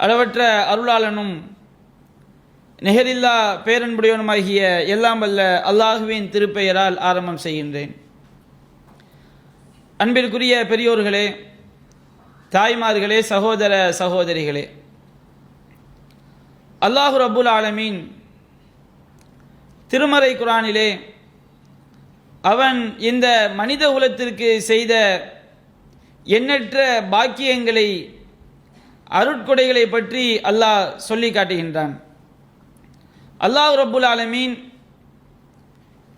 அளவற்ற அருளாளனும் நிகரில்லா பேரன்புடையவனுமாகிய எல்லாம் வல்ல அல்லாஹுவின் திருப்பெயரால் ஆரம்பம் செய்கின்றேன். அன்பிற்குரிய பெரியோர்களே, தாய்மார்களே, சகோதர சகோதரிகளே, அல்லாஹு ரப்புல் ஆலமீன் திருமறை குர்ஆனிலே அவன் இந்த மனித குலத்திற்கு செய்த எண்ணற்ற பாக்கியங்களை, அருட்கொடைகளை பற்றி அல்லாஹ் சொல்லி காட்டுகின்றான். அல்லாஹ் ரப்புல் ஆலமீன்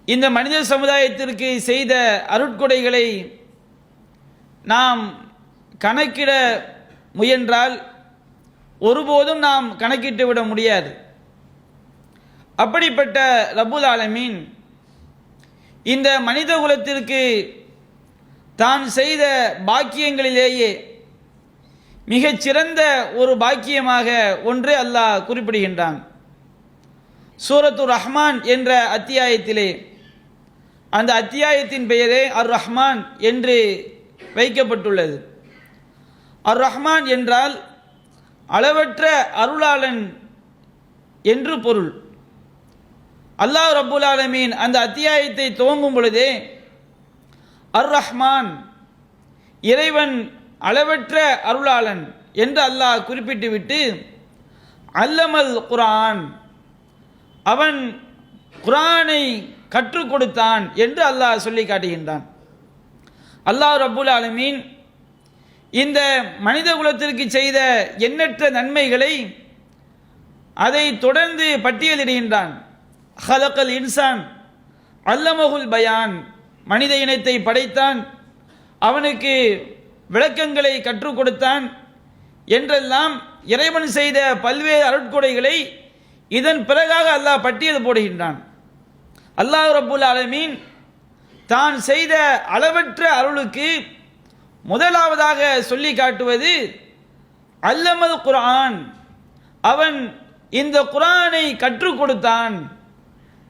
இந்த மனித சமுதாயத்திற்கு செய்த அருட்கொடைகளை நாம் கணக்கிட முயன்றால் ஒருபோதும் நாம் கணக்கிட்டு விட முடியாது. அப்படிப்பட்ட ரப்புல் ஆலமீன் இந்த மனித குலத்திற்கு தான் செய்த பாக்கியங்களிலேயே மிகச்சிறந்த ஒரு பாக்கியமாக ஒன்று அல்லாஹ் குறிப்பிடுகின்றான். சூரத்துர் ரஹ்மான் என்ற அத்தியாயத்திலே, அந்த அத்தியாயத்தின் பெயரே அர் ரஹ்மான் என்று வைக்கப்பட்டுள்ளது. அர் ரஹ்மான் என்றால் அளவற்ற அருளாளன் என்று பொருள். அல்லாஹ் ரப்புல் ஆலமீன் அந்த அத்தியாயத்தை துவங்கும் பொழுதே அர் ரஹ்மான், இறைவன் அளவற்ற அருளாளன் என்று அல்லாஹ் குறிப்பிட்டுவிட்டு அல்லமல் குர்ஆன், அவன் குர்ஆனை கற்றுக் கொடுத்தான் என்று அல்லாஹ் சொல்லி காட்டுகின்றான். அல்லாஹ் ரப்புல் ஆலமீன் இந்த மனித குலத்திற்கு செய்த எண்ணற்ற நன்மைகளை அதை தொடர்ந்து பட்டியலிடுகின்றான். ஹலக்கல் இன்சான் அல்லமஹுல் பயான், மனித இனத்தை படைத்தான், அவனுக்கு விளக்கங்களை கற்றுக் கொடுத்தான் என்றெல்லாம் இறைவன் செய்த பல்வேறு அருட்கொடைகளை இதன் பிறகாக அல்லாஹ் பட்டியல் போடுகின்றான். அல்லாஹ் ரப்புல் ஆலமீன் தான் செய்த அளவற்ற அருளுக்கு முதலாவதாக சொல்லி காட்டுவது அல்லமல் குர்ஆன், அவன் இந்த குர்ஆனை கற்றுக் கொடுத்தான்.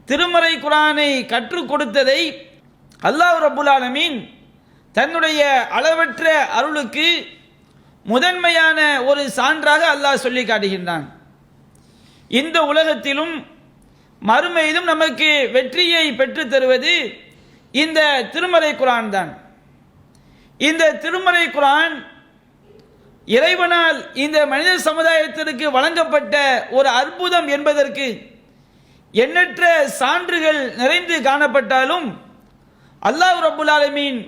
திருமறை குர்ஆனை கற்றுக் கொடுத்ததை அல்லாஹ் ரப்புல் ஆலமீன் தன்னுடைய அளவற்ற அருளுக்கு முதன்மையான ஒரு சான்றாக அல்லாஹ் சொல்லி காட்டுகின்றான். இந்த உலகத்திலும் மறுமையிலும் நமக்கு வெற்றியை பெற்றுத் தருவது இந்த திருமறை குர்ஆன் தான். இந்த திருமறை குர்ஆன் இறைவனால் இந்த மனித சமுதாயத்திற்கு வழங்கப்பட்ட ஒரு அற்புதம் என்பதற்கு எண்ணற்ற சான்றுகள் நிறைந்து காணப்பட்டாலும் அல்லாஹ் ரப்புல் ஆலமீன்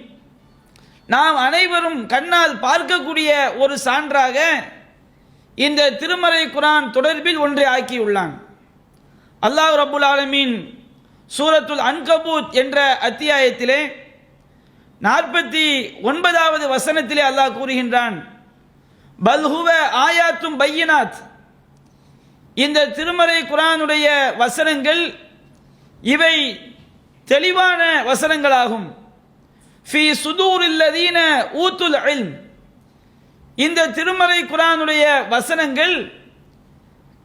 நாம் அனைவரும் கண்ணால் பார்க்கக்கூடிய ஒரு சான்றாக இந்த திருமறை குர்ஆன் தொடர்பில் ஒன்றை ஆக்கியுள்ளான். அல்லாஹ் ரப்புல் ஆலமீன் சூரத்துல் அன்கபூத் என்ற அத்தியாயத்திலே 49வது வசனத்திலே அல்லாஹ் கூறுகின்றான், பல்ஹுவ ஆயாத்தும் பையினாத், இந்த திருமறை குர்ஆனுடைய வசனங்கள் இவை தெளிவான வசனங்களாகும். ஃபீ சுதூரில்லதீன ஊத்துல் இல்ம், இந்த திருமறை குர்ஆனுடைய வசனங்கள்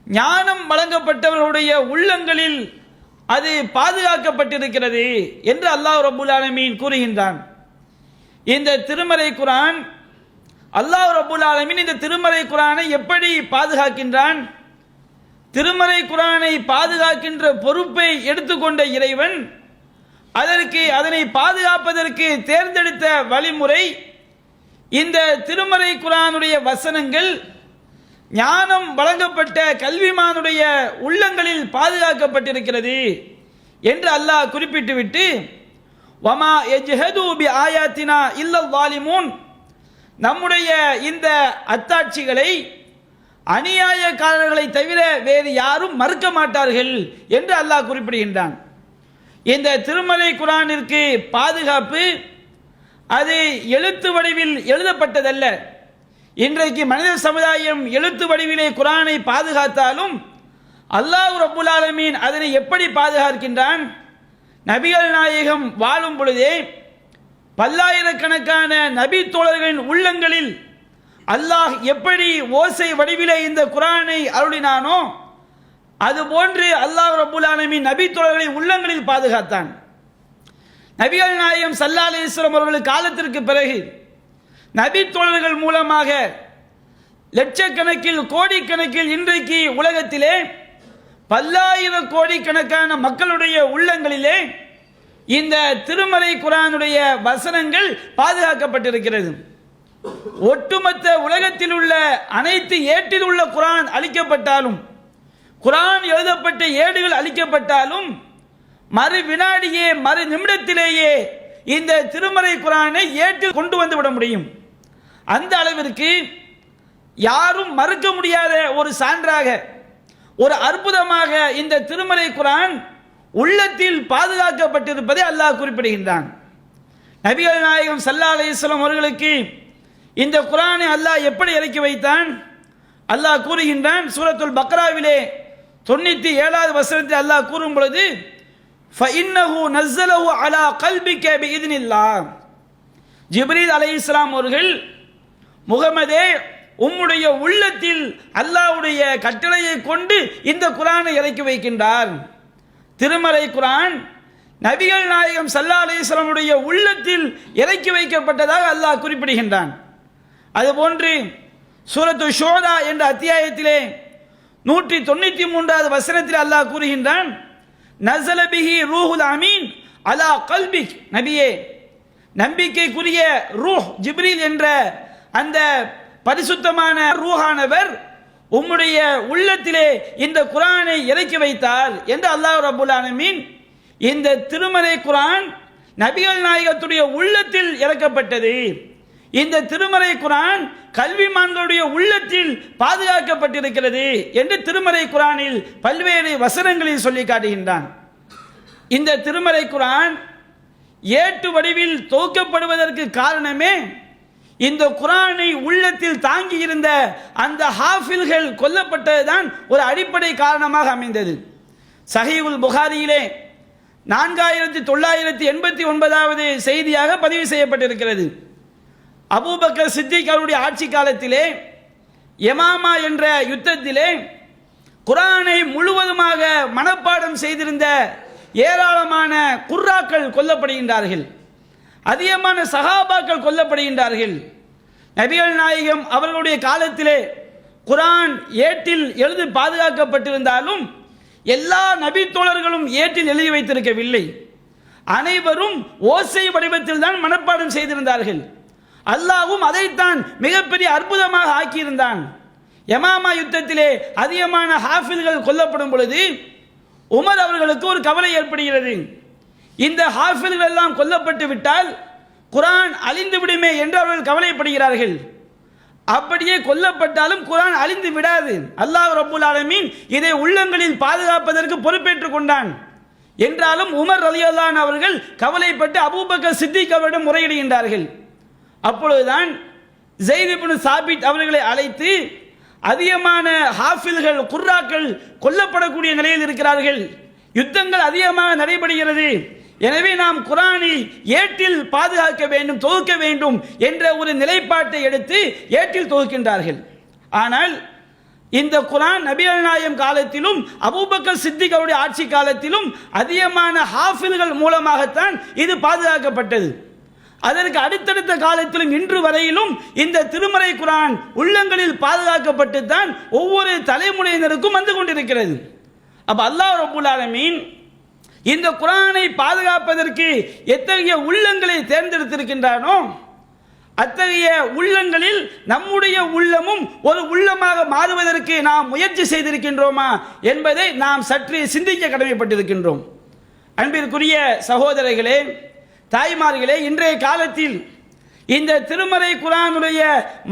ஞானம் வழங்கப்பட்டவர்களுடைய உள்ளங்களில் அது பாதுகாக்கப்பட்டிருக்கிறது என்று அல்லாஹ் ரப்புல் ஆலமீன் கூறுகின்றான். இந்த திருமறை குர்ஆன், அல்லாஹ் ரப்புல் ஆலமீன் இந்த திருமறை குர்ஆனை எப்படி பாதுகாக்கின்றான்? திருமறை குர்ஆனை பாதுகாக்கின்ற பொறுப்பை எடுத்துக்கொண்ட இறைவன் அதனை பாதுகாப்பதற்கு தேர்ந்தெடுத்த வழிமுறை இந்த திருமறை குர்ஆனுடைய வசனங்கள் ஞானம் வழங்கப்பட்ட கல்விமானுடைய உள்ளங்களில் பாதுகாக்கப்பட்டிருக்கிறது என்று அல்லாஹ் குறிப்பிட்டுவிட்டு, வமா யஜ்ஹது பி ஆயாத்தினா இல்லல் வாலிமூன், நம்முடைய இந்த அத்தாட்சிகளை அநியாயக்காரர்களை தவிர வேறு யாரும் மறுக்க மாட்டார்கள் என்று அல்லாஹ் குறிப்பிடுகின்றான். இந்த திருமறை குர்ஆனிற்கு பாதுகாப்பு அது எழுத்து வடிவில் எழுதப்பட்டதல்ல. இன்றைக்கு மனித சமுதாயம் எழுத்து வடிவிலே குர்ஆனை பாதுகாத்தாலும் அல்லாஹ் ரப்புல் ஆலமீன் அதனை எப்படி பாதுகாக்கின்றான்? நபிகள் நாயகம் வாழும் பொழுதே பல்லாயிரக்கணக்கான நபி தோழர்களின் உள்ளங்களில் அல்லாஹ் எப்படி ஓசை வடிவிலே இந்த குர்ஆனை அருளினானோ அதுபோன்று அல்லாஹ் ரப்புல் ஆலமீன் நபி தோழர்களை உள்ளங்களில் பாதுகாத்தான். நபிகள் நாயகம் ஸல்லல்லாஹு அலைஹி வஸல்லம் அவர்கள் காலத்திற்கு பிறகு நபி தோழர்கள் மூலமாக லட்சக்கணக்கில் கோடிக்கணக்கில் இன்றைக்கு உலகத்திலே பல்லாயிரம் கோடிக்கணக்கான மக்களுடைய உள்ளங்களிலே இந்த திருமறை குர்ஆனுடைய வசனங்கள் பாதுகாக்கப்பட்டிருக்கிறது. ஒட்டுமொத்த உலகத்தில் உள்ள அனைத்து ஏட்டில் உள்ள குர்ஆன் அழிக்கப்பட்டாலும், குர்ஆன் எழுதப்பட்ட ஏடுகள் அழிக்கப்பட்டாலும், மறு வினாடியே மறு நிமிடத்திலேயே இந்த திருமறை குர்ஆனை ஏட்டில் கொண்டு வந்து விட முடியும். அந்த அளவிற்கு யாரும் மறுக்க முடியாத ஒரு சான்றாக, ஒரு அற்புதமாக இந்த திருமறை குர்ஆன் உள்ளத்தில் பாதுகாக்கப்பட்டிருப்பதை அல்லாஹ் குறிப்பிடுகின்றான். நபிகள் நாயகம் ஸல்லல்லாஹு அலைஹி வஸல்லம் அவர்களுக்கு இந்த குர்ஆனை அல்லாஹ் எப்படி இறக்கி வைத்தான்? அல்லாஹ் கூறுகின்றான் சூரத்துல் பக்ராவிலே 97வது வசனத்தில் அல்லாஹ் கூறும் பொழுது, ஃபஇன்னஹு நஸ்ஸலஹு அலா கல்பிக பிஇذنில்லாஹ். ஜிப்ரீல் அலைஹிஸ்ஸலாம் அவர்கள், முகமதே உம்முடைய உள்ளத்தில் அல்லாஹ்வுடைய கட்டளையை கொண்டு இந்த குர்ஆனை இறக்கி வைக்கின்றார். திருமறை குர்ஆன் நபிகள் நாயகம் ஸல்லல்லாஹு அலைஹி வஸல்லம் உடைய உள்ளத்தில் இறக்கி வைக்கப்பட்டதாக அல்லாஹ் குறிப்பிடுகின்றான். அதுபோன்று சூரத்து ஷூரா என்ற அத்தியாயத்திலே 193வது வசனத்தில் அல்லாஹ் கூறுகின்றான், நஸல பிஹி ரூஹுல் அமீன் அலா கல்பிக். நபியே, நம்பிக்கைக்குரிய ரூஹ் ஜிப்ரீல் என்ற அந்த பரிசுத்தமான ரூஹானவர் உம்முடைய உள்ளத்திலே இந்த குர்ஆனை இறக்கி வைத்தார் என்று அல்லாஹ் ரப்பல் ஆலமீன் இந்த திருமறை குர்ஆன் நபிகள் நாயகத்துடைய உள்ளத்தில் இறக்கப்பட்டது. இந்த திருமறை குர்ஆன் கல்விமான்களுடைய உள்ளத்தில் பாதுகாக்கப்பட்டிருக்கிறது என்று திருமறை குர்ஆனில் பல்வேறு வசனங்களில் சொல்லி காட்டுகின்றான். இந்த திருமறை குர்ஆன் ஏட்டு வடிவில் தொகுக்கப்படுவதற்கு காரணமே இந்த குர்ஆனை உள்ளத்தில் தாங்கி இருந்த அந்த ஹாஃபில்கள் கொல்லப்பட்டதுதான் ஒரு அடிப்படை காரணமாக அமைந்தது. சஹீஹுல் புகாரியிலே 4989வது செய்தியாக பதிவு செய்யப்பட்டிருக்கிறது. அபூபக்கர் சித்திக் அவருடைய ஆட்சி காலத்திலே யமாமா என்ற யுத்தத்திலே குர்ஆனை முழுவதுமாக மனப்பாடம் செய்திருந்த ஏராளமான குர்ராக்கள் கொல்லப்படுகின்றார்கள். அதிகமான சஹாபாக்கள் கொல்லப்படுகின்றார்கள். நபிகள் நாயகம் அவர்களுடைய காலத்திலே குர்ஆன் ஏட்டில் எழுதி பாதுகாக்கப்பட்டிருந்தாலும் எல்லா நபி தோழர்களும் ஏட்டில் எழுதி வைத்திருக்கவில்லை. அனைவரும் ஓசை வடிவத்தில் தான் மனப்பாடம் செய்திருந்தார்கள். அல்லாஹ்வும் அதைத்தான் மிகப்பெரிய அற்புதமாக ஆக்கியிருந்தான். யமாமா யுத்தத்திலே அதிகமான ஹாஃபில்கள் கொல்லப்படும் பொழுது உமர் அவர்களுக்கு ஒரு கவலை ஏற்படுகிறது. இந்த ஹாஃபில்கள் எல்லாம் கொல்லப்பட்டு விட்டால் குர்ஆன் அழிந்து விடுமே என்று அவர்கள் கவலைப்படுகிறார்கள். அப்படியே கொல்லப்பட்டாலும் குர்ஆன் அழிந்து விடாது. அல்லாஹ் ரப்பல் ஆலமீன் இதை உள்ளங்களில் பாதுகாப்பதற்கு பொறுப்பேற்றுக் கொண்டான். என்றாலும் உமர் ரலியல்லாஹு அன்ஹு அவர்கள் கவலைப்பட்டு அபூபக்கர் சித்திக் அவரிடம் முறையிடுகின்றார்கள். அப்பொழுதுதான் ஸைத் இப்னு சாபித் அவர்களை அழைத்து, அதிகமான ஹாஃபில்கள் குர்ராக்கள் கொல்லப்படக்கூடிய நிலையில் இருக்கிறார்கள், யுத்தங்கள் அதிகமாக நடைபெறுகிறது, எனவே நாம் குர்ஆனை ஏட்டில் பாதுகாக்க வேண்டும், தொகுக்க வேண்டும் என்ற ஒரு நிலைப்பாட்டை எடுத்து ஏட்டில் தொகுக்கின்றார்கள். ஆனால் இந்த குர்ஆன் நபிகள் நாயகம் காலத்திலும் அபூபக்கர் சித்திக் அவருடைய ஆட்சி காலத்திலும் அதிகமான ஹாஃபில்கள் மூலமாகத்தான் இது பாதுகாக்கப்பட்டது. அதற்கு அடுத்தடுத்த காலத்திலும் இன்று வரையிலும் இந்த திருமறை குர்ஆன் உள்ளங்களில் பாதுகாக்கப்பட்டு தான் ஒவ்வொரு தலைமுறையினருக்கும் வந்து கொண்டிருக்கிறது. அப்ப அல்லாஹ் ரப்பல் ஆலமீன் இந்த குர்ஆனை பாதுகாப்பதற்கு எத்தகைய உள்ளங்களை தேர்ந்தெடுத்திருக்கின்றானோ அத்தகைய உள்ளங்களில் நம்முடைய உள்ளமும் ஒரு உள்ளமாக மாறுவதற்கு நாம் முயற்சி செய்திருக்கின்றோமா என்பதை நாம் சற்று சிந்திக்க கடமைப்பட்டிருக்கின்றோம். அன்பிற்குரிய சகோதரர்களே, தாய்மார்களே, இன்றைய காலத்தில் இந்த திருமறை குர்ஆனுடைய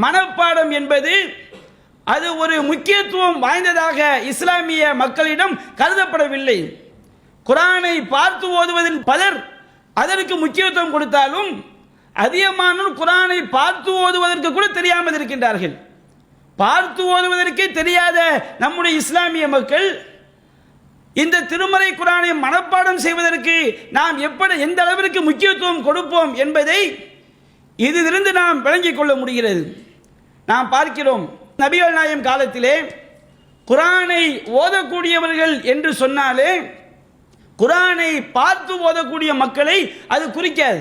மனப்பாடம் என்பது அது ஒரு முக்கியத்துவம் வாய்ந்ததாக இஸ்லாமிய மக்களிடம் கருதப்படவில்லை. குர்ஆனை பார்த்து ஓதுவதில் பலர் அதற்கு முக்கியத்துவம் கொடுத்தாலும் அதிகமானோர் குர்ஆனை பார்த்து ஓதுவதற்கு கூட தெரியாமல் இருக்கின்றார்கள். பார்த்து ஓதுவதற்கே தெரியாத நம்முடைய இஸ்லாமிய மக்கள் இந்த திருமறை குர்ஆனை மனப்பாடம் செய்வதற்கு நாம் எந்த அளவிற்கு முக்கியத்துவம் கொடுப்போம் என்பதை இதிலிருந்து நாம் விளங்கிக் கொள்ள முடிகிறது. நாம் பார்க்கிறோம், நபிகள் நாயகம் காலத்திலே குர்ஆனை ஓதக்கூடியவர்கள் என்று சொன்னாலே குர்ஆனை பார்த்து ஓதக்கூடிய மக்களை அது குறிக்காது.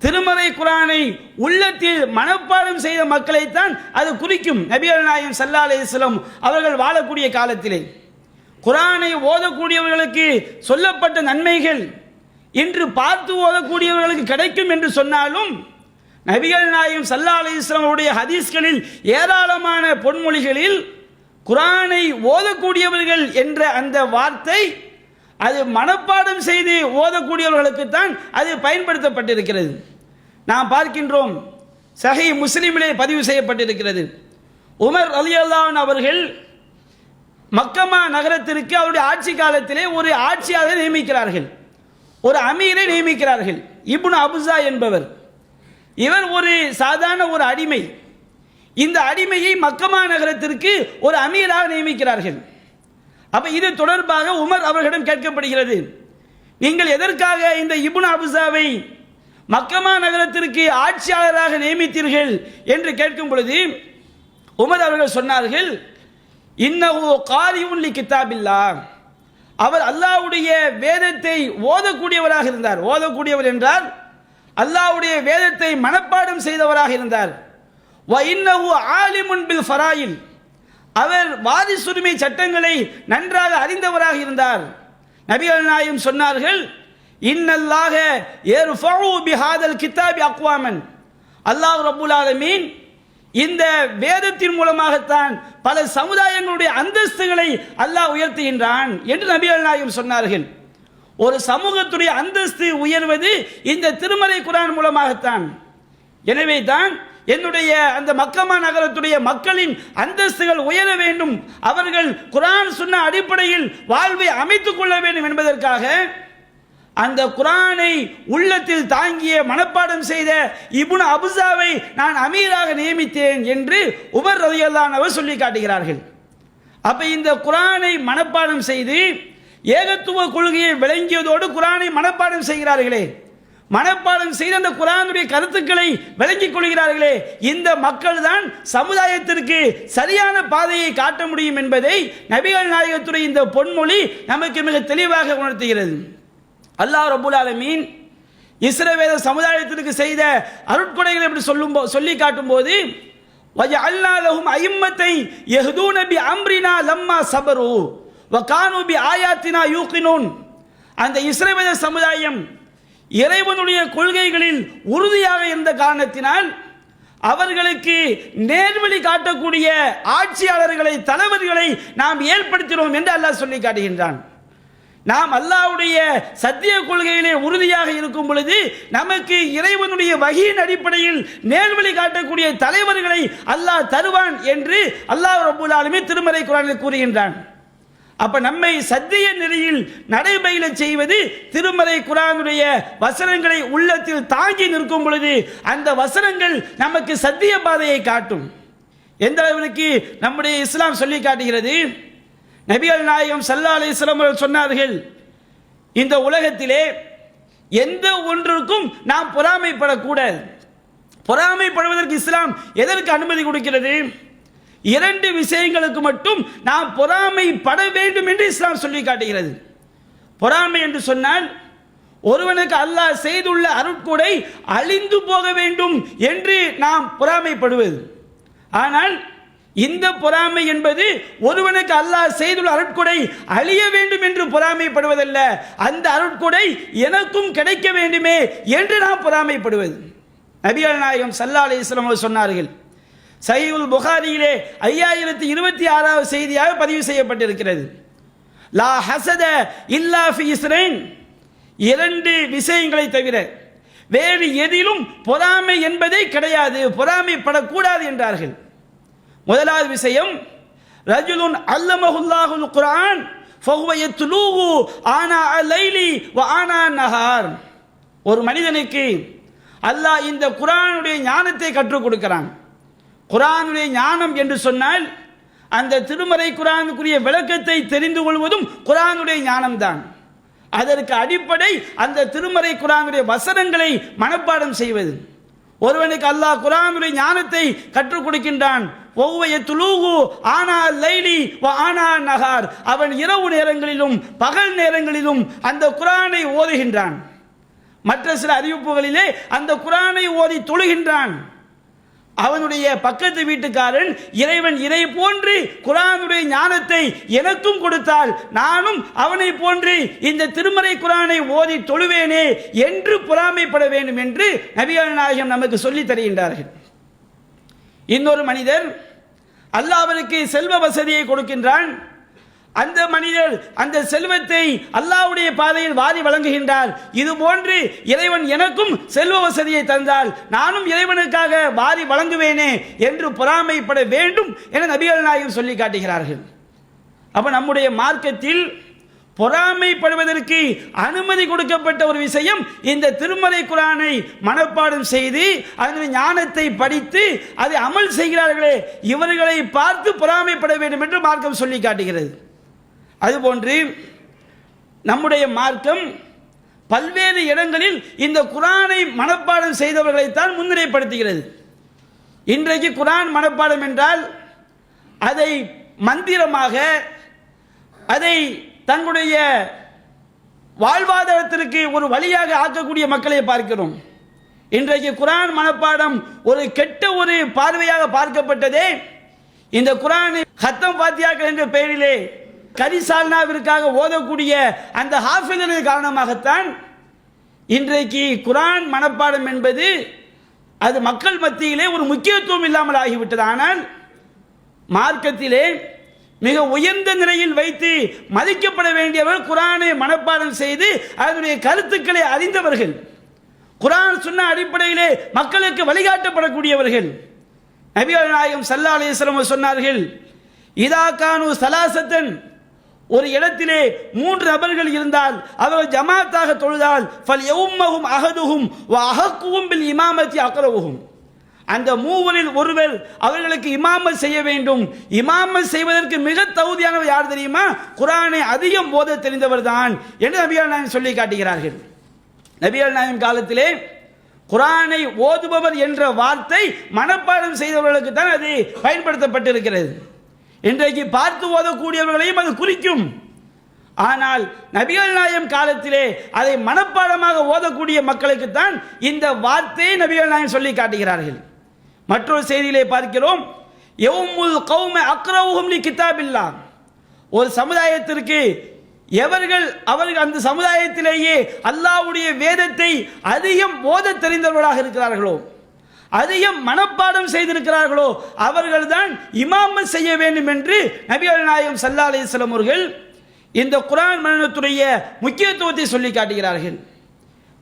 திருமறை குர்ஆனை உள்ளத்தில் மனப்பாடம் செய்த மக்களைத்தான் அது குறிக்கும். நபிகள் நாயகம் ஸல்லல்லாஹு அலைஹி வஸல்லம் அவர்கள் வாழக்கூடிய காலத்திலே குர்ஆனை ஓதக்கூடியவர்களுக்கு சொல்லப்பட்ட நன்மைகள் இன்று பார்த்து ஓதக்கூடியவர்களுக்கு கிடைக்கும் என்று சொன்னாலும் நபிகள் நாயகம் ஸல்லல்லாஹு அலைஹி வஸல்லம் அவருடைய ஹதீஸ்களில் ஏராளமான பொன்மொழிகளில் குர்ஆனை ஓதக்கூடியவர்கள் என்ற அந்த வார்த்தை அது மனப்பாடம் செய்து ஓதக்கூடியவர்களுக்கு தான் அது பயன்படுத்தப்பட்டிருக்கிறது. நாம் பார்க்கின்றோம், சஹீஹ் முஸ்லிமிலே பதிவு செய்யப்பட்டிருக்கிறது. உமர் ரலியல்லாஹு அன்ஹு அவர்கள் மக்கமா நகரத்திற்கு அவருடைய ஆட்சி காலத்திலே ஒரு ஆட்சியாளரை நியமிக்கிறார்கள், ஒரு அமீரை நியமிக்கிறார்கள். இப்னு அபுசா என்பவர், இவர் ஒரு சாதாரண ஒரு அடிமை. இந்த அடிமையை மக்கமா நகரத்திற்கு ஒரு அமீராக நியமிக்கிறார்கள். அப்ப இது தொடர்பாக உமர் அவர்களிடம் கேட்கப்படுகிறது, நீங்கள் எதற்காக இந்த இப்னு அபுசாவை மக்கமா நகரத்திற்கு ஆட்சியாளராக நியமித்தீர்கள் என்று கேட்கும் பொழுது உமர் அவர்கள் சொன்னார்கள், இன்னஹு காரியுன் லி கிதாபில்லாஹ், அவர் அல்லாஹ்வுடைய வேதத்தை ஓதக்கூடியவராக இருந்தார். ஓதக்கூடியவர் என்றால் அல்லாஹ்வுடைய வேதத்தை மனப்பாடம் செய்தவராக இருந்தார். வ இன்னஹு ஆலிமுன் பில் ஃபராயில், அவர் வாரிசுரிமை சட்டங்களை நன்றாக அறிந்தவராக இருந்தார். நபிகள் நாயகம் சொன்னார்கள், இன்னல்லாஹ யர்ஃபஉ பிஹாதல் கிதாபி அக்வாமன், அல்லாஹ் ரப்புல் ஆலமீன் இந்த வேதத்தின் மூலமாகத்தான் பல சமுதாயங்களுடைய அந்தஸ்துகளை அல்லாஹ் உயர்த்துகின்றான் என்று நபிகள் நாயகம் சொன்னார்கள். ஒரு சமூகத்துடைய அந்தஸ்து உயர்வது இந்த திருமறை குர்ஆன் மூலமாகத்தான். எனவே தான் என்னுடைய அந்த மக்கமா நகரத்துடைய மக்களின் அந்தஸ்துகள் உயர வேண்டும், அவர்கள் குர்ஆன் சொன்ன அடிப்படையில் வாழ்வை அமைத்துக் கொள்ள வேண்டும் என்பதற்காக அந்த குர்ஆனை உள்ளத்தில் தாங்கிய மனப்பாடம் செய்த இப்னு அபுசாவை நான் அமீராக நியமித்தேன் என்று உமர் ரலியல்லாஹு அன்ஹு சொல்லி காட்டுகிறார்கள். அப்ப இந்த குர்ஆனை மனப்பாடம் செய்து ஏகத்துவ கொள்கையை விளங்கியதோடு குர்ஆனை மனப்பாடம் செய்கிறார்களே, மனப்பாடம் செய்த அந்த குர்ஆனுடைய கருத்துக்களை விளங்கிக் கொள்கிறார்களே, இந்த மக்கள் தான் சமுதாயத்திற்கு சரியான பாதையை காட்ட முடியும் என்பதை நபிகள் நாயகத்துடைய இந்த பொன்மொழி நமக்கு மிக தெளிவாக உணர்த்துகிறது. அல்லாஹ் ரப்புல் ஆலமீன் இஸ்ரவேல சமுதாயத்திற்கு செய்த அருட்கொடைகளை எப்படி சொல்லி காட்டும் போது வஜஅல்னா லஹும் அய்யிம்மத்தை யஹ்தூன பி அம்ரினா லம்மா ஸபரு வ கானூ பி ஆயாத்தினா யூகினூன், அந்த இஸ்ரவேல சமுதாயம் இறைவனுடைய கொள்கைகளில் உறுதியாக இருந்த காரணத்தினால் அவர்களுக்கு நேர்வழி காட்டக்கூடிய ஆட்சியாளர்களை, தலைவர்களை நாம் ஏற்படுத்தினோம் என்று அல்லாஹ் சொல்லி காட்டுகின்றான். நாம் அல்லாஹ்வுடைய சத்திய கொள்கையிலே உறுதியாக இருக்கும் பொழுது நமக்கு இறைவனுடைய வஹீயின் அடிப்படையில் நேர்வழி காட்டக்கூடிய தலைவர்களை அல்லாஹ் தருவான் என்று அல்லாஹ் ரப்புல் ஆலமீன் திருமறை குர்ஆனில் கூறுகின்றான். அப்ப நம்மை சத்திய நெறியில் நடைபயில செய்வது திருமறை குர்ஆனுடைய வசனங்களை உள்ளத்தில் தாங்கி நிற்கும் பொழுது அந்த வசனங்கள் நமக்கு சத்திய பாதையை காட்டும். எந்த அளவிற்கு நம்முடைய இஸ்லாம் சொல்லி காட்டுகிறது, நபிகள் நாயகம் ஸல்லல்லாஹு அலைஹி வஸல்லம் சொன்னார்கள், இந்த உலகத்திலே எந்த ஒன்றுக்கும் நாம் பொறாமைப்படக்கூடாது. பொறாமைப்படுவதற்கு இஸ்லாம் எதற்கு அனுமதி கொடுக்கிறது? இரண்டு விஷயங்களுக்கு மட்டும் நாம் பொறாமைப்பட வேண்டும் என்று இஸ்லாம் சொல்லி காட்டுகிறது. பொறாமை என்று சொன்னால் ஒருவனுக்கு அல்லாஹ் செய்துள்ள அருட்கொடை அழிந்து போக வேண்டும் என்று நாம் பொறாமைப்படுவது. ஆனால் இந்த பொறாமை என்பது ஒருவனுக்கு அல்லாஹ் செய்துள்ள அருட்கொடை அழிய வேண்டும் என்று பொறாமைப்படுவதல்ல, அந்த அருட்கொடை எனக்கும் கிடைக்க வேண்டுமே என்று நாம் பொறாமைப்படுவது. நபிகள் நாயகம் ஸல்லல்லாஹு அலைஹி வஸல்லம் சொன்னார்கள், சஹீஹுல் புகாரியிலே 5026வது செய்தியாக பதிவு செய்யப்பட்டிருக்கிறது, லா ஹஸத இல்லா ஃபி இஸ்ரைன், இரண்டு விஷயங்களை தவிர வேறு எதிலும் பொறாமை என்பதே கிடையாது, பொறாமைப்படக்கூடாது என்றார்கள். முதலாவது விஷயம், ரஜுலுன் அல்லமஹுல்லாஹுல் குர்ஆன் ஃபஹுவ யத்லூஹு ஆனா அல்-லைலி வ ஆனா அன்-நஹார், ஒரு மனிதனுக்கு அல்லாஹ் இந்த குர்ஆனுடைய ஞானத்தை கற்றுக் கொடுக்கிறான். குர்ஆனுடைய ஞானம் என்று சொன்னால் அந்த திருமறை குர்ஆனுக்குரிய விளக்கத்தை தெரிந்து கொள்வதும் குர்ஆனுடைய ஞானம்தான். அதற்கு அடிப்படை அந்த திருமறை குர்ஆனுடைய வசனங்களை மனப்பாடம் செய்வது. ஒருவனுக்கு அல்லாஹ் குர்ஆனுடைய ஞானத்தை கற்றுக் கொடுக்கின்றான். அவன் இரவு நேரங்களிலும் பகல் நேரங்களிலும் அந்த குர்ஆனை ஓதுகின்றான். மற்ற சில அறிவிப்புகளிலே அந்த குர்ஆனை ஓதி தொழுகின்றான். அவனுடைய பக்கத்து வீட்டுக்காரன், இறைவன் இதை போன்று குர்ஆனுடைய ஞானத்தை எனக்கும் கொடுத்தால் நானும் அவனை போன்று இந்த திருமறை குர்ஆனை ஓதி தொழுவேனே என்று பொறாமைப்பட வேண்டும் என்று நபிகள் நாயகம் நமக்கு சொல்லி தருகின்றார்கள். இன்னொரு மனிதர், அல்லாஹ் அவருக்கு செல்வ வசதியை கொடுக்கின்றான். அந்த மனிதர் அந்த செல்வத்தை அல்லாஹ்வுடைய பாதையில் வாரி வழங்குகின்றார். இது போன்று இறைவன் எனக்கும் செல்வ வசதியை தந்தால் நானும் இறைவனுக்காக வாரி வழங்குவேனே என்று பொறாமைப்பட வேண்டும் என நபிகள் நாயகம் சொல்லி காட்டுகிறார்கள். அப்ப நம்முடைய மார்க்கத்தில் பொறாமைப்படுவதற்கு அனுமதி கொடுக்கப்பட்ட ஒரு விஷயம், இந்த திருமறை குர்ஆனை மனப்பாடம் செய்து அதனுடைய ஞானத்தை படித்து அதை அமல் செய்கிறார்களே இவர்களை பார்த்து பொறாமைப்பட வேண்டும் என்று மார்க்கம் சொல்லி காட்டுகிறது. அதுபோன்று நம்முடைய மார்க்கம் பல்வேறு இடங்களில் இந்த குர்ஆனை மனப்பாடம் செய்தவர்களைத்தான் முன்னிலைப்படுத்துகிறது. இன்றைக்கு குர்ஆன் மனப்பாடம் என்றால் அதை மந்திரமாக, அதை தங்களுடைய வாழ்வாதாரத்திற்கு ஒரு வழியாக ஆக்கக்கூடிய மக்களை பார்க்கிறோம். இன்றைக்கு குர்ஆன் மனப்பாடம் ஒரு கெட்ட ஒரு பார்வையாக பார்க்கப்பட்டதே இந்த குர்ஆனை ஹத்தம் ஃபாத்தியாக்கள் என்ற பெயரிலே கரிசால்னாவிற்காக ஓதக்கூடிய அந்த ஹாஃபிகளின் காரணமாகத்தான் இன்றைக்கு குர்ஆன் மனப்பாடம் என்பது அது மக்கள் மத்தியிலே ஒரு முக்கியத்துவம் இல்லாமல் ஆகிவிட்டது. ஆனால் மார்க்கத்திலே மிக உயர்ந்த நிலையில் வைத்து மதிக்கப்பட வேண்டியவர்கள் குர்ஆனை மனப்பாடம் செய்து அதனுடைய கருத்துக்களை அறிந்தவர்கள், குர்ஆன் சொன்ன அடிப்படையிலே மக்களுக்கு வழிகாட்டப்படக்கூடியவர்கள். நபிகள் நாயகம் ஸல்லல்லாஹு அலைஹி வஸல்லம் சொன்னார்கள், இதா கானு ஸலாசத்தன், ஒரு இடத்திலே 3 நபர்கள் இருந்தால் அவர்கள் ஜமாத்தாக தொழுதால் ஃபல் யௌம்மஹும் அஹதுஹும் வ அஹக்குஹும் பில் இமாமத்தி அக்ரவுஹும், அந்த மூவரில் ஒருவர் அவர்களுக்கு இமாமத் செய்ய வேண்டும். இமாமத் செய்வதற்கு மிக தகுதியானவர் யார் தெரியுமா? குர்ஆனை அதிகம் ஓத தெரிந்தவர் தான் என்று நபிகள் நாயகம் சொல்லி காட்டுகிறார்கள். நபிகள் நாயகம் காலத்திலே குர்ஆனை ஓதுபவர் என்ற வார்த்தை மனப்பாடம் செய்தவர்களுக்கு தான் அது பயன்படுத்தப்பட்டிருக்கிறது. இன்றைக்கு பார்த்து ஓதக்கூடியவர்களையும் அது குறிக்கும். ஆனால் நபிகள் நாயகம் காலத்திலே அதை மனப்பாடமாக ஓதக்கூடிய மக்களுக்கு தான் இந்த வார்த்தையை நபிகள் நாயகம் சொல்லி காட்டுகிறார்கள். மற்றொரு செய்தியிலே பார்க்கிறோம், யௌமுல் கௌம அக்ரவுஹும் லி கிதாபில்லாஹ், ஒரு சமுதாயத்திற்கு அவர்கள் அந்த சமுதாயத்திலேயே அல்லாஹ்வுடைய வேதத்தை அதிகம் ஓத தெரிந்தவர்களாக இருக்கிறார்களோ, அதிகம் மனப்பாடம் செய்திருக்கிறார்களோ அவர்கள் தான் இமாமத் செய்ய வேண்டும் என்று நபிகள் நாயகம் ஸல்லல்லாஹு அலைஹி வஸல்லம் அவர்கள் இந்த குர்ஆன் மனனத்துடைய முக்கியத்துவத்தை சொல்லி காட்டுகிறார்கள்.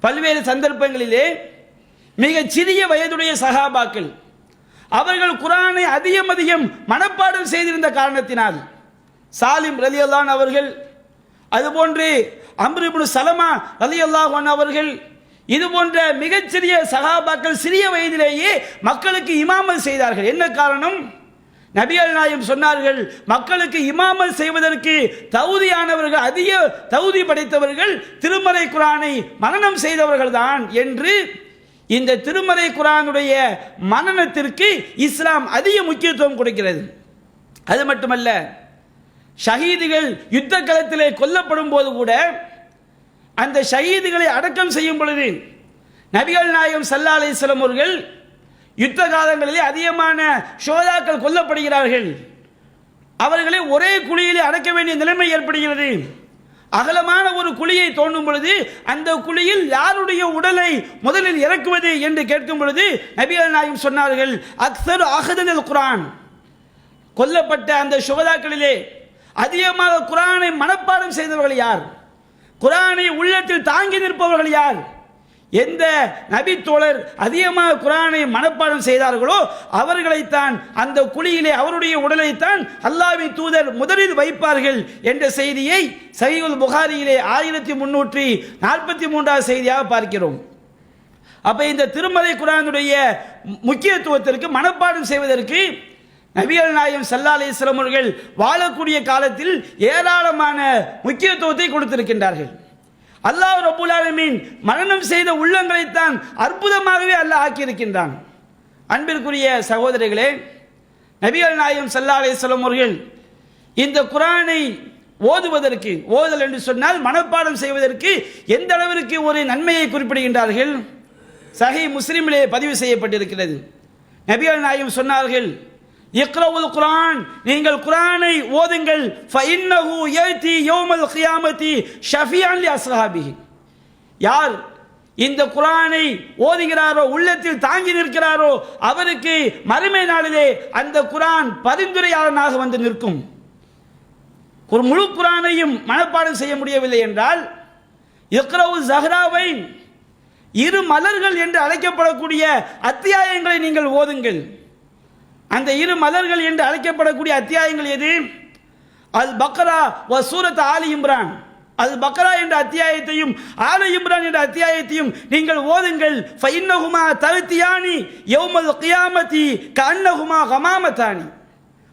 பல்வேறு சந்தர்ப்பங்களிலே மிகச் சிறிய வயதுடைய சஹாபாக்கள் அவர்கள் குர்ஆனை அதிகம் மனப்பாடம் செய்திருந்த காரணத்தினால் சாலிம் ரலியல்லாஹு அன்ஹு அவர்கள், அதுபோன்று அம்ர் இப்னு சலமா ரலியல்லாஹு அன்ஹு அவர்கள், இது போன்ற மிகச்சிறிய சஹாபாக்கள் சிறிய வயதிலேயே மக்களுக்கு இமாமத் செய்தார்கள். என்ன காரணம்? நபிகள் நாயகம் சொன்னார்கள், மக்களுக்கு இமாமத் செய்வதற்கு தகுதியானவர்கள், அதிக தகுதி படைத்தவர்கள் திருமறை குர்ஆனை மனனம் செய்தவர்கள் தான் என்று. இந்த திருமறை குர்ஆனுடைய மனனத்திற்கு இஸ்லாம் அதிக முக்கியத்துவம் கொடுக்கிறது. அது மட்டுமல்ல, ஷஹீதுகள் யுத்த களத்திலே கொல்லப்படும் போது கூட அந்த ஷஹீதுகளை அடக்கம் செய்யும் பொழுது நபிகள் நாயகம் ஸல்லல்லாஹு அலைஹி வஸல்லம் அவர்கள், யுத்த காலங்களிலே அதிகமான ஷோதாக்கள் கொல்லப்படுகிறார்கள், அவர்களை ஒரே குழியிலே அடக்க வேண்டிய நிலைமை ஏற்படுகிறது. அகலமான ஒரு குழியை தோண்டும் பொழுது அந்த குழியில் யாருடைய உடலை முதலில் இறக்குவது என்று கேட்கும் பொழுது நபிகள் நாயகம் சொன்னார்கள், அக்ஸரு அஹதனில் குர்ஆன், கொல்லப்பட்ட அந்த ஷோதாக்களிலே அதிகமாக குர்ஆனை மனப்பாடம் செய்தவர்கள் யார்? குர்ஆனை உள்ளத்தில் தாங்கி நிற்பவர்கள் யார்? எந்த நபி தோழர் அதிகமாக குர்ஆனை மனப்பாடம் செய்தார்களோ அவர்களைத்தான் அந்த குழியிலே அவருடைய உடலைத்தான் அல்லாஹ்வின் தூதர் முதலில் வைப்பார்கள் என்ற செய்தியை சஹீஹுல் புகாரியிலே 1343வது செய்தியாக பார்க்கிறோம். அப்ப இந்த திருமறை குர்ஆனுடைய முக்கியத்துவத்திற்கு மனப்பாடம் செய்வதற்கு நபிகள் நாயகம் ஸல்லல்லாஹு அலைஹி வஸல்லம் அவர்கள் வாழக்கூடிய காலத்தில் ஏராளமான முக்கியத்துவத்தை கொடுத்திருக்கின்றார்கள். அல்லாஹ் ரப்பல் ஆலமீன் மனனம் செய்த உள்ளங்களைத்தான் அற்புதமாகவே அல்லாஹ் ஆக்கியிருக்கின்றான். அன்பிற்குரிய சகோதரர்களே, நபிகள் நாயகம் ஸல்லல்லாஹு அலைஹி வஸல்லம் அவர்கள் இந்த குர்ஆனை ஓதுவதற்கு, ஓதல் என்று சொன்னால் மனப்பாடம் செய்வதற்கு எந்த அளவிற்கு ஒரு நன்மையை குறிப்பிடுகின்றார்கள். சஹீஹ் முஸ்லிமிலே பதிவு செய்யப்பட்டிருக்கிறது. நபிகள் நாயகம் சொன்னார்கள், இக்ரவுல் குர்ஆன், நீங்கள் குர்ஆனை ஓதுங்கள், ஃபஇன்னஹு யஅதி யௌமல் கியாமத்தி ஷஃபியன் லி அஸ்ஹாபிஹி. யார் இந்த குர்ஆனை ஓதுகிறாரோ, உள்ளத்தில் தாங்கி நிற்கிறாரோ, அவருக்கு மறுமை நாளிலே அந்த குர்ஆன் பரிந்துரையாளனாக வந்து நிற்கும். ஒரு முழு குர்ஆனையும் மனப்பாடம் செய்ய முடியவில்லை என்றால் இக்ரவு ஸஹ்ராவைன், இரு மலர்கள் என்று அழைக்கப்படக்கூடிய அத்தியாயங்களை நீங்கள் ஓதுங்கள். அந்த இரு மலர்கள் என்று அழைக்கப்படக்கூடிய அத்தியாயங்கள் எது? அல் பக்ரா வ சூரத் ஆலி இம்ரான். அல் பக்ரா என்ற அத்தியாயத்தையும் ஆலி இம்ரான் என்ற அத்தியாயத்தையும் நீங்கள் ஓதுங்கள். ஃபஇன்னஹுமா தஅதியானி யௌமல் கியாமத்தி கஅன்னஹுமா கமாமத்தானி.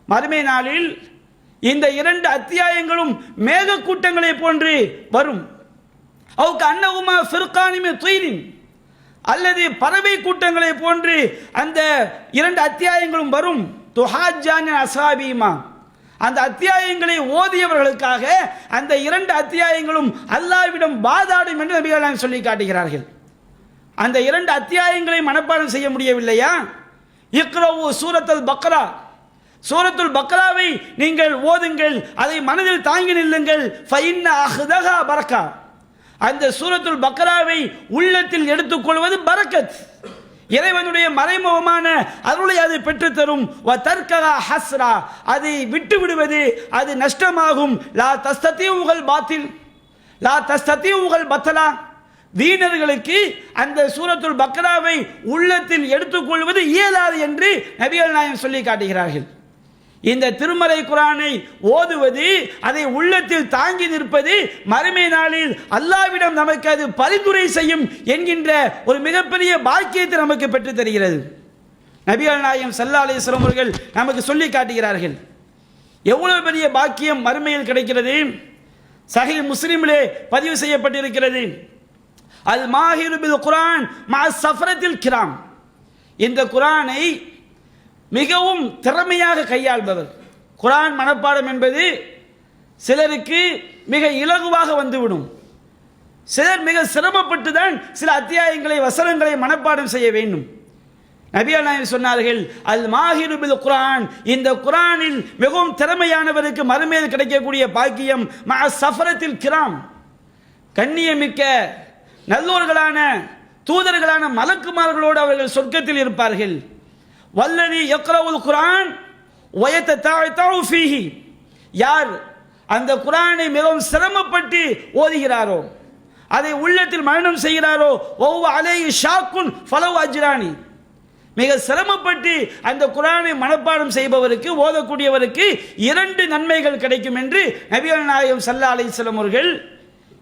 மறுமை நாளில் இந்த இரண்டு அத்தியாயங்களும் மேக கூட்டங்களை போன்று வரும். அவு கஅன்னஹுமா ஃபிர்கானி மின் துய்ரின், அல்லது பறவை கூட்டங்களை போன்று அந்த இரண்டு அத்தியாயங்களும் வரும். துஹாஜான் அஸ்ஹாபிமா, அந்த அத்தியாயங்களை ஓதியவர்களுக்காக அந்த இரண்டு அத்தியாயங்களும் அல்லாஹ்விடம் வாதாடும் என்று நபிகள் சொல்லி காட்டுகிறார்கள். அந்த இரண்டு அத்தியாயங்களை மனப்பாடம் செய்ய முடியவில்லையா? இக்ரவு சூரத்துல் பக்ரா, சூரத்துல் பக்ராவை நீங்கள் ஓதுங்கள், அதை மனதில் தாங்கி நில்லுங்கள். ஃபஇன்ன அஹ்தஹா பரக்கா, அந்த சூரத்துல் பக்ராவை உள்ளத்தில் எடுத்துக்கொள்வது பரக்கத், இறைவனுடைய மறைமுகமான அருளை அது பெற்றுத்தரும். வ தர்கஹா ஹஸ்ரா, அதை விட்டு விடுவது அது நஷ்டமாகும். லா தஸ்ததியுல் பாத்தில், லா தஸ்ததியுல் பத்லா, வீணர்களுக்கு அந்த சூரத்துல் பக்ராவை உள்ளத்தில் எடுத்துக்கொள்வது இயலாது என்று நபிகள் நாயகம் சொல்லி காட்டுகிறார்கள். இந்த திருமறை குர்ஆனை ஓதுவது, அதை உள்ளத்தில் தாங்கி நிற்பது, மறுமை நாளில் அல்லாஹ்விடம் நமக்கு அது பரிந்துரை செய்யும் என்கின்ற ஒரு மிகப்பெரிய பாக்கியத்தை நமக்கு பெற்றுத் தருகிறது. நபிகள் நாயகம் ஸல்லல்லாஹு அலைஹி வஸல்லம் அவர்கள் நமக்கு சொல்லி காட்டுகிறார்கள். எவ்வளவு பெரிய பாக்கியம் மறுமையில் கிடைக்கிறது. சஹீஹ் முஸ்லிமிலே பதிவு செய்யப்பட்டிருக்கிறது. அல் மாஹிரு பில் குர்ஆன் மா ஸஃபரத்தில் கிராம், இந்த குர்ஆனை மிகவும் திறமையாக கையாள்பவர். குர்ஆன் மனப்பாடம் என்பது சிலருக்கு மிக இலகுவாக வந்துவிடும். சிலர் மிக சிரமப்பட்டு தான் சில அத்தியாயங்களை, வசனங்களை மனப்பாடம் செய்ய வேண்டும். நபிகள் நாயகம் சொன்னார்கள், அல் மாஹிரு பில் குர்ஆன், இந்த குர்ஆனில் மிகவும் திறமையானவருக்கு மறுமையில் கிடைக்கக்கூடிய பாக்கியம் மா ஸஃபரத்தில் கிராம், கண்ணியமிக்க நல்லோர்களான தூதர்களான மலக்குமார்களோடு அவர்கள் சொர்க்கத்தில் இருப்பார்கள். வல்லதி யக்ரவுல் குர்ஆன் வயததஅதஉ ஃபீஹி, யார் அந்த குர்ஆனை மிகவும் சிரமப்பட்டு ஓதுகிறாரோ, அதை உள்ளத்தில் மனனம் செய்கிறாரோ, வஹுவ அலைஹி ஷாக்குன் ஃபலவ் அஜ்ரானி, மிக சிரமப்பட்டு அந்த குர்ஆனை மனப்பாடம் செய்பவருக்கு, ஓதக்கூடியவருக்கு இரண்டு நன்மைகள் கிடைக்கும் என்று நபிகள் நாயகம் ஸல்லல்லாஹு அலைஹி வஸல்லம் அவர்கள்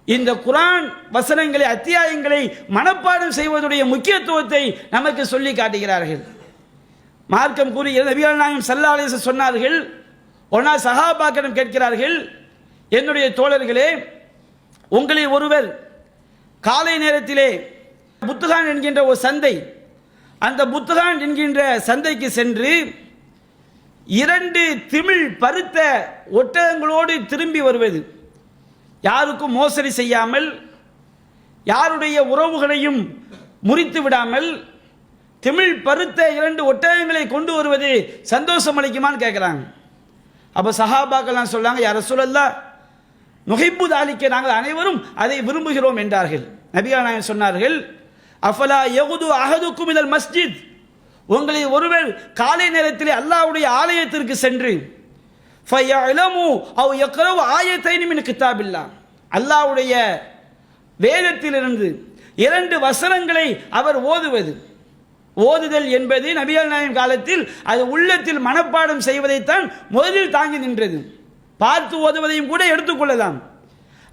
இந்த குர்ஆன் வசனங்களை, அத்தியாயங்களை மனப்பாடம் செய்வதுடைய முக்கியத்துவத்தை நமக்கு சொல்லி காட்டுகிறார்கள். மார்க்கம் கூறிய நபிகள் நாயகம் ஸல்லல்லாஹு அலைஹி வஸல்லம் சொன்னார்கள், ஒன்னா சஹாபாக்களிடம் கேட்கிறார்கள், என்னுடைய தோழர்களே, உங்களில் ஒருவர் காலை நேரத்திலே புத்துகான் என்கின்ற ஒரு சந்தை, அந்த புத்துகான் என்கின்ற சந்தைக்கு சென்று இரண்டு திமிழ் பருத்த ஒட்டகங்களோடு திரும்பி வருவது, யாருக்கும் மோசடி செய்யாமல், யாருடைய உறவுகளையும் முறித்து விடாமல் திமிழ் பருத்த இரண்டு ஒட்டகங்களை கொண்டு வருவது சந்தோஷம் அளிக்குமான்னு கேட்குறாங்க. அப்போ சஹாபாக்கெல்லாம் சொல்லாங்க, யா ரசூலல்லாஹ் நுஹிப்பு தாலிக்க, நாங்கள் அனைவரும் அதை விரும்புகிறோம் என்றார்கள். நபிகள் நாயகம் சொன்னார்கள், அஃபலா யகுது அஹதுக்கும் இலல் மஸ்ஜித், உங்களில் ஒருவர் காலை நேரத்திலே அல்லாஹ்வுடைய ஆலயத்திற்கு சென்று ஃபயஅலமு அவ் யக்ரவு ஆயத்தைனி மின் கிதாபில்லாஹ், அல்லாஹ்வுடைய வேதத்திலிருந்து இரண்டு வசனங்களை அவர் ஓதுவது. ஓதுதல் என்பது நபிகள் நாயகம் காலத்தில் அது உள்ளத்தில் மனப்பாடம் செய்வதைத்தான் முதலில் தாங்கி நின்றது. பார்த்து ஓதுவதையும் கூட எடுத்துக்கொள்ளலாம்.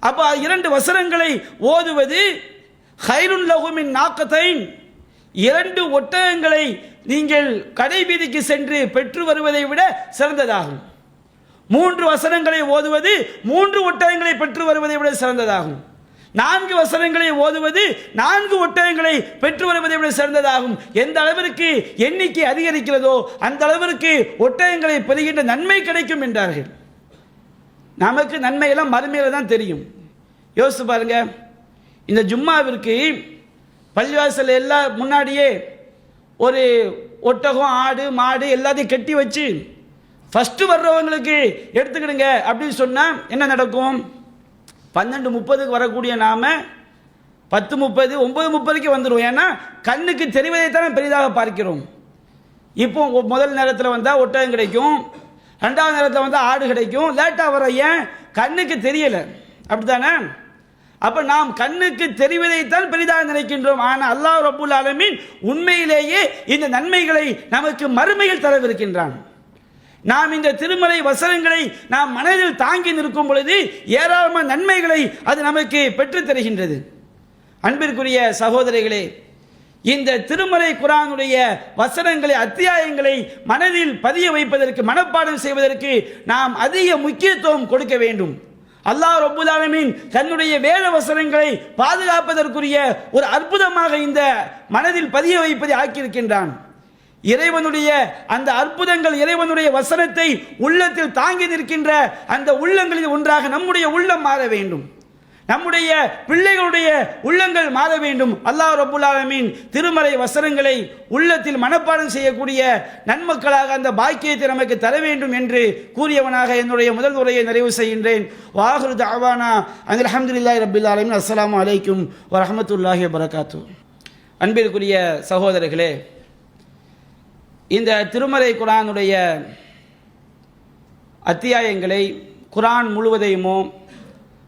அப்போ இரண்டு வசனங்களை ஓதுவது ஹைருன் லஹு மின் நாக்கத்தைன், இரண்டு ஒட்டகங்களை நீங்கள் கடை வீதிக்கு சென்று பெற்று வருவதை விட சிறந்ததாகும். மூன்று வசனங்களை ஓதுவது மூன்று ஒட்டகங்களை பெற்று வருவதை விட சிறந்ததாகும். நான்கு வசனங்களை ஓதுவது நான்கு ஒட்டகங்களை பெற்று வருவதை விட சிறந்ததாகும். எந்த அளவிற்கு எண்ணிக்கை அதிகரிக்கிறதோ அந்த அளவிற்கு ஒட்டகங்களை பெறுகின்ற நன்மை கிடைக்கும் என்றார்கள். நமக்கு நன்மையெல்லாம் மறுமையில் தான் தெரியும். யோசித்து பாருங்க, இந்த ஜும்மாவிற்கு பள்ளிவாசல் எல்லாம் முன்னாடியே ஒரு ஒட்டகம், ஆடு, மாடு எல்லாத்தையும் கட்டி வச்சு ஃபஸ்ட்டு வர்றவங்களுக்கு எடுத்துக்கிடுங்க அப்படின்னு சொன்னால் என்ன நடக்கும்? 12:30 வரக்கூடிய நாம் 10:30, 9:30 வந்துடும். ஏன்னா கண்ணுக்கு தெரிவதைத்தான் பெரிதாக பார்க்கிறோம். இப்போ முதல் நேரத்தில் வந்தால் ஒட்டகம் கிடைக்கும், ரெண்டாவது நேரத்தில் வந்தால் ஆடு கிடைக்கும். லேட்டாக வர ஏன்? கண்ணுக்கு தெரியலை, அப்படித்தானே? அப்போ நாம் கண்ணுக்கு தெரிவதைத்தான் பெரிதாக நினைக்கின்றோம். ஆனால் அல்லாஹ் ரப்புல் ஆலமீன் உண்மையிலேயே இந்த நன்மைகளை நமக்கு மறுமையில் தரவிருக்கின்றான். நாம் இந்த திருமறை வசனங்களை நாம் மனதில் தாங்கி நிற்கும் பொழுது ஏராளமான நன்மைகளை அது நமக்கு பெற்றுத் தருகின்றது. அன்பிற்குரிய சகோதரிகளே, இந்த திருமறை குர்ஆனுடைய வசனங்களை, அத்தியாயங்களை மனதில் பதிய வைப்பதற்கு, மனப்பாடம் செய்வதற்கு நாம் அதிக முக்கியத்துவம் கொடுக்க வேண்டும். அல்லாஹ் ரப்புல் ஆலமீன் தன்னுடைய வேத வசனங்களை பாதுகாப்பதற்குரிய ஒரு அற்புதமாக இந்த மனதில் பதிய வைப்பதை ஆக்கியிருக்கின்றான். இறைவனுடைய அந்த அற்புதங்கள், இறைவனுடைய வசனத்தை உள்ளத்தில் தாங்கி நிற்கின்ற அந்த உள்ளங்களில் ஒன்றாக நம்முடைய உள்ளம் மாற வேண்டும், நம்முடைய பிள்ளைகளுடைய உள்ளங்கள் மாற வேண்டும். அல்லாஹ் ரப்புல் ஆலமீன் திருமறை வசனங்களை உள்ளத்தில் மனப்பாடம் செய்யக்கூடிய நன்மக்களாக அந்த பாக்கியத்தை நமக்கு தர வேண்டும் என்று கூறியவனாக என்னுடைய முதல் உரையை நிறைவு செய்கின்றேன். வாஹிரு தஅவானா அனில் ஹம்துலில்லாஹி ரப்பில் ஆலமீன். அஸ்ஸலாமு அலைக்கும் வரஹ்மத்துல்லாஹி வபரகாத்துஹு. அன்பிற்குரிய சகோதரர்களே, இந்த திருமறை குர்ஆனுடைய அத்தியாயங்களை குர்ஆன் முழுவதையுமோ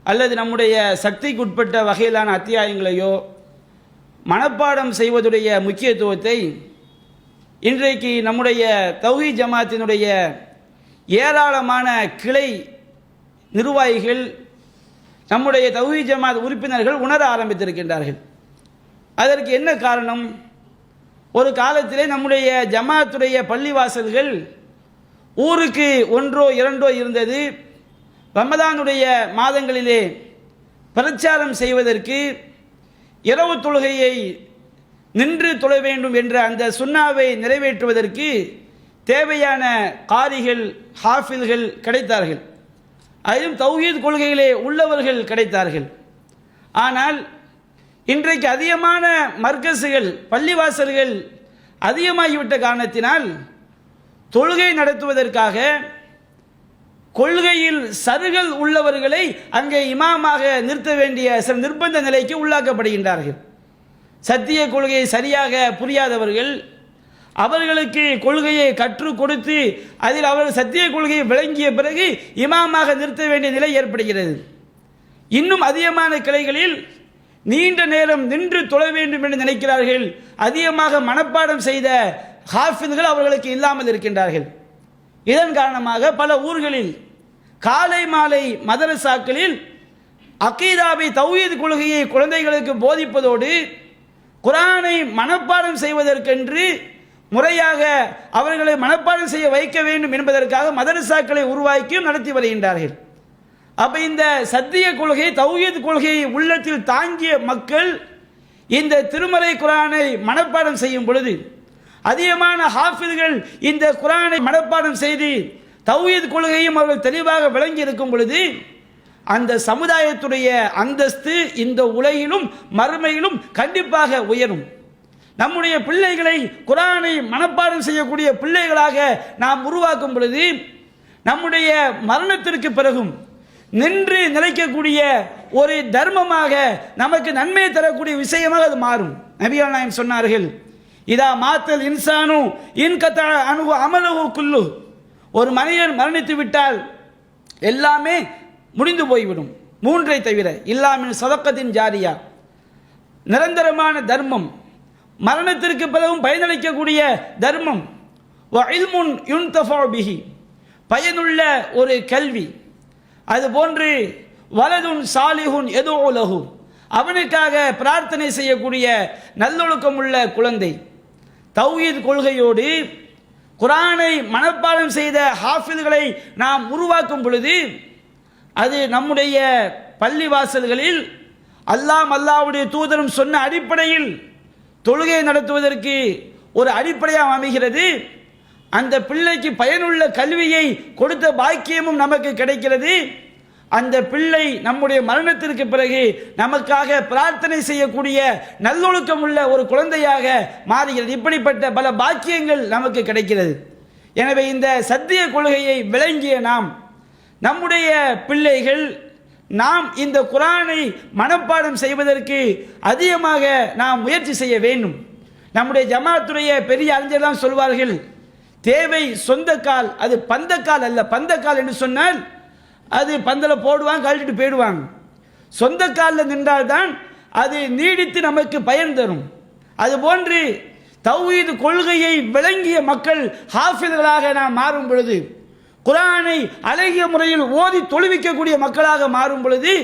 அல்லது நம்முடைய சக்திக்குட்பட்ட வகையிலான அத்தியாயங்களையோ மனப்பாடம் செய்வதுடைய முக்கியத்துவத்தை இன்றைக்கு நம்முடைய தௌஹீத் ஜமாத்தினுடைய ஏராளமான கிளை நிர்வாகிகள், நம்முடைய தௌஹீத் ஜமாத் உறுப்பினர்கள் உணர ஆரம்பித்திருக்கின்றார்கள். அதற்கு என்ன காரணம்? ஒரு காலத்திலே நம்முடைய ஜமாத்துடைய பள்ளிவாசல்கள் ஊருக்கு ஒன்றோ இரண்டோ இருந்தது. ரமதானுடைய மாதங்களிலே பிரச்சாரம் செய்வதற்கு, இரவு தொழுகையை நின்று தொழ வேண்டும் என்ற அந்த சுன்னாவை நிறைவேற்றுவதற்கு தேவையான காரிகள், ஹாஃபில்கள் கிடைத்தார்கள். அதிலும் தௌஹீத் கொள்கையிலே உள்ளவர்கள் கிடைத்தார்கள். ஆனால் இன்றைக்கு அதிகமான மர்கஸுகள், பள்ளிவாசல்கள் அதிகமாகிவிட்ட காரணத்தினால் தொழுகை நடத்துவதற்காக கொள்கையில் சருகல் உள்ளவர்களை அங்கே இமாமாக நிறுத்த வேண்டிய சில நிர்பந்த நிலைக்கு உள்ளாக்கப்படுகின்றார்கள். சத்திய கொள்கையை சரியாக புரியாதவர்கள், அவர்களுக்கு கொள்கையை கற்றுக் கொடுத்து அதில் அவர்கள் சத்திய கொள்கையை விளங்கிய பிறகு இமாமாக நிறுத்த வேண்டிய நிலை ஏற்படுகிறது. இன்னும் அதிகமான கிளைகளில் நீண்ட நேரம் நின்று தொழ வேண்டும் என்று நினைக்கிறார்கள். அதிகமாக மனப்பாடம் செய்த ஹாஃபில்கள் அவர்களுக்கு இல்லாமல் இருக்கின்றார்கள். இதன் காரணமாக பல ஊர்களில் காலை மாலை மதரசாக்களில் அகீதாவை, தௌஹீத் கொள்கையை குழந்தைகளுக்கு போதிப்பதோடு குர்ஆனை மனப்பாடம் செய்வதற்கென்று முறையாக அவர்களை மனப்பாடம் செய்ய வைக்க வேண்டும் என்பதற்காக மதரசாக்களை உருவாக்கியும் நடத்தி வருகின்றார்கள். அப்ப இந்த சத்திய கொள்கை, தௌஹீத் கொள்கையை உள்ளத்தில் தாங்கிய மக்கள் இந்த திருமறை குர்ஆனை மனப்பாடம் செய்யும் பொழுது, அதிகமான ஹாஃபில்கள் இந்த குர்ஆனை மனப்பாடம் செய்து தௌஹீத் கொள்கையும் அவர்கள் தெளிவாக விளங்கி இருக்கும் பொழுது அந்த சமுதாயத்துடைய அந்தஸ்து இந்த உலகிலும் மறுமையிலும் கண்டிப்பாக உயரும். நம்முடைய பிள்ளைகளை குர்ஆனை மனப்பாடம் செய்யக்கூடிய பிள்ளைகளாக நாம் உருவாக்கும் பொழுது நம்முடைய மரணத்திற்கு பிறகும் நின்று நிலைக்கக்கூடிய ஒரு தர்மமாக, நமக்கு நன்மை தரக்கூடிய விஷயமாக அது மாறும். நபிகள் நாயகம் சொன்னார்கள், இதா மாத்தல் இன்சானு இன்கதா அன்ஹு அமலுஹு குல்லு. ஒரு மனிதன் மரணித்து விட்டால் எல்லாமே முடிந்து போய்விடும், மூன்றை தவிர. இல்லாமின் சதக்கத்தின் ஜாரியா, நிரந்தரமான தர்மம், மரணத்திற்கு பிறகும் பயனளிக்கக்கூடிய தர்மம். வ இல்முன் யுன்தஃபா பிஹி, பயனுள்ள ஒரு கல்வி. அதுபோன்று வலதுன் சாலிஹுன் யதுஉ லஹு, அவனுக்காக பிரார்த்தனை செய்யக்கூடிய நல்லொழுக்கம் உள்ள குழந்தை. தௌஹீத் கொள்கையோடு குர்ஆனை மனப்பாடம் செய்த ஹாஃபில்களை நாம் உருவாக்கும் பொழுது அது நம்முடைய பள்ளிவாசல்களில் அல்லாஹ்வுடைய தூதரும் சொன்ன அடிப்படையில் தொழுகை நடத்துவதற்கு ஒரு அடிப்படையாக அமைகிறது. அந்த பிள்ளைக்கு பயனுள்ள கல்வியை கொடுத்த பாக்கியமும் நமக்கு கிடைக்கிறது. அந்த பிள்ளை நம்முடைய மரணத்திற்கு பிறகு நமக்காக பிரார்த்தனை செய்யக்கூடிய நல்லொழுக்கம் உள்ள ஒரு குழந்தையாக மாறுகிறது. இப்படிப்பட்ட பல பாக்கியங்கள் நமக்கு கிடைக்கிறது. எனவே இந்த சத்திய கொள்கையை விளங்கிய நாம், நம்முடைய பிள்ளைகள், நாம் இந்த குர்ஆனை மனப்பாடம் செய்வதற்கு அதிகமாக நாம் முயற்சி செய்ய வேண்டும். நம்முடைய ஜமாத்துடைய பெரிய அறிஞர்தான் சொல்வார்கள், தேவை சொந்த கால், அது பந்தக்கால் அல்ல. பந்தக்கால் என்று சொன்னால் அது பந்தல போடுவாங்க, கழட்டிட்டு போயிடுவாங்க. சொந்த காலில் நின்றால்தான் அது நீடித்து நமக்கு பயன் தரும். அதுபோன்று தௌஹீத் கொள்கையை விளங்கிய மக்கள் ஹாஃபில்களாக நாம் மாறும் பொழுது, குர்ஆனை அழகிய முறையில் ஓதி தொழுவிக்கக்கூடிய மக்களாக மாறும் பொழுது,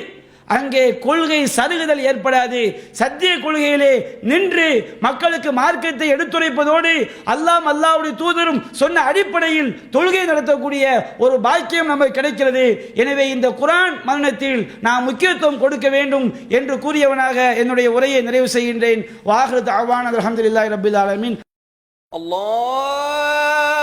அங்கே கொள்கை சருகுதல் ஏற்படாது. சத்திய கொள்கையிலே நின்று மக்களுக்கு மார்க்கத்தை எடுத்துரைப்பதோடு அல்லாஹ்வுடைய தூதரும் சொன்ன அடிப்படையில் தொழுகை நடத்தக்கூடிய ஒரு பாக்கியம் நமக்கு கிடைக்கிறது. எனவே இந்த குர்ஆன் மரணத்தில் நாம் முக்கியத்துவம் கொடுக்க வேண்டும் என்று கூறியவனாக என்னுடைய உரையை நிறைவு செய்கின்றேன். வாஹிரு தஅவானா அல்ஹம்துலில்லாஹி ரப்பில் ஆலமீன். அல்லாஹ்